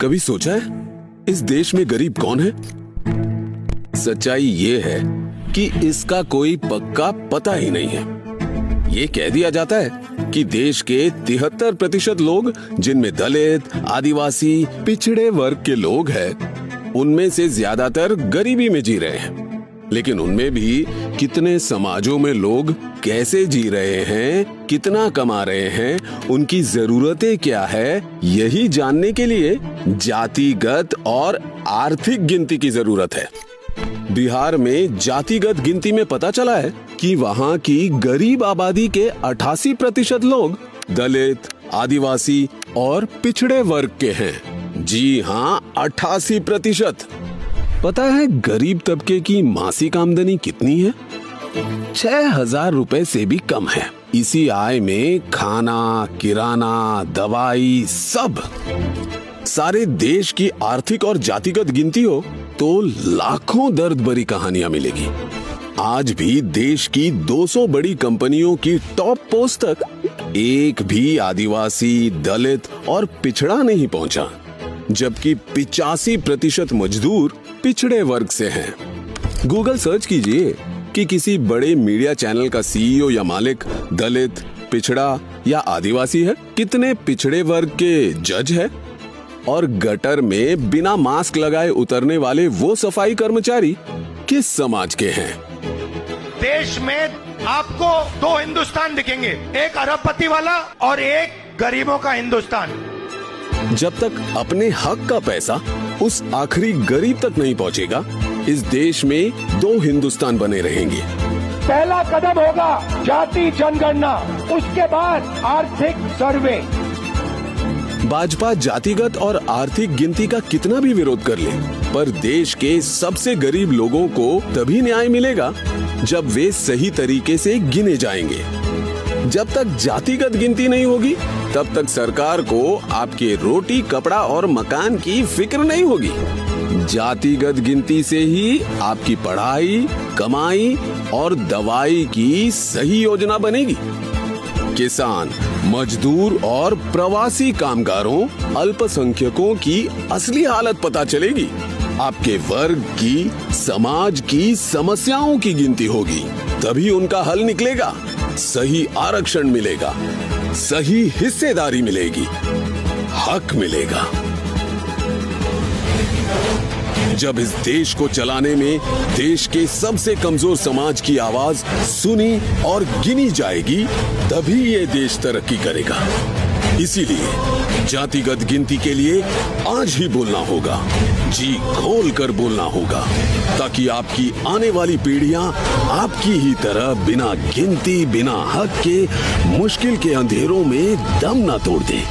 कभी सोचा है इस देश में गरीब कौन है? सच्चाई ये है कि इसका कोई पक्का पता ही नहीं है। ये कह दिया जाता है कि देश के 73% लोग, जिनमें दलित, आदिवासी, पिछड़े वर्ग के लोग हैं, उनमें से ज्यादातर गरीबी में जी रहे हैं। लेकिन उनमें भी कितने समाजों में लोग कैसे जी रहे हैं, कितना कमा रहे हैं, उनकी जरूरतें क्या है, यही जानने के लिए जातिगत और आर्थिक गिनती की जरूरत है। बिहार में जातिगत गिनती में पता चला है कि वहाँ की गरीब आबादी के 88% लोग दलित, आदिवासी और पिछड़े वर्ग के हैं। जी हाँ, 88%। पता है गरीब तबके की मासिक आमदनी कितनी है? 6,000 रुपए से भी कम है। इसी आय में खाना, किराना, दवाई सब। सारे देश की आर्थिक और जातिगत गिनती हो तो लाखों दर्द भरी कहानियां मिलेगी। आज भी देश की 200 बड़ी कंपनियों की टॉप पोस्ट तक एक भी आदिवासी, दलित और पिछड़ा नहीं पहुंचा, जबकि 85% मजदूर पिछड़े वर्ग से हैं। गूगल सर्च कीजिए कि किसी बड़े मीडिया चैनल का सीईओ या मालिक दलित, पिछड़ा या आदिवासी है? कितने पिछड़े वर्ग के जज है? और गटर में बिना मास्क लगाए उतरने वाले वो सफाई कर्मचारी किस समाज के हैं? देश में आपको 2 हिंदुस्तान दिखेंगे, एक अरबपति वाला और एक गरीबों का हिंदुस्तान। जब तक अपने हक का पैसा उस आखिरी गरीब तक नहीं पहुंचेगा, इस देश में 2 हिंदुस्तान बने रहेंगे। पहला कदम होगा जाति जनगणना, उसके बाद आर्थिक सर्वे। भाजपा जातिगत और आर्थिक गिनती का कितना भी विरोध कर ले, पर देश के सबसे गरीब लोगों को तभी न्याय मिलेगा जब वे सही तरीके से गिने जाएंगे। जब तक जातिगत गिनती नहीं होगी, तब तक सरकार को आपके रोटी, कपड़ा और मकान की फिक्र नहीं होगी। जातिगत गिनती से ही आपकी पढ़ाई, कमाई और दवाई की सही योजना बनेगी। किसान, मजदूर और प्रवासी कामगारों, अल्पसंख्यकों की असली हालत पता चलेगी। आपके वर्ग की, समाज की समस्याओं की गिनती होगी, तभी उनका हल निकलेगा। सही आरक्षण मिलेगा, सही हिस्सेदारी मिलेगी, हक मिलेगा। जब इस देश को चलाने में देश के सबसे कमजोर समाज की आवाज सुनी और गिनी जाएगी, तभी ये देश तरक्की करेगा। इसीलिए जातिगत गिनती के लिए आज ही बोलना होगा, जी खोल कर बोलना होगा, ताकि आपकी आने वाली पीढ़ियां आपकी ही तरह बिना गिनती, बिना हक के मुश्किल के अंधेरों में दम न तोड़ दें।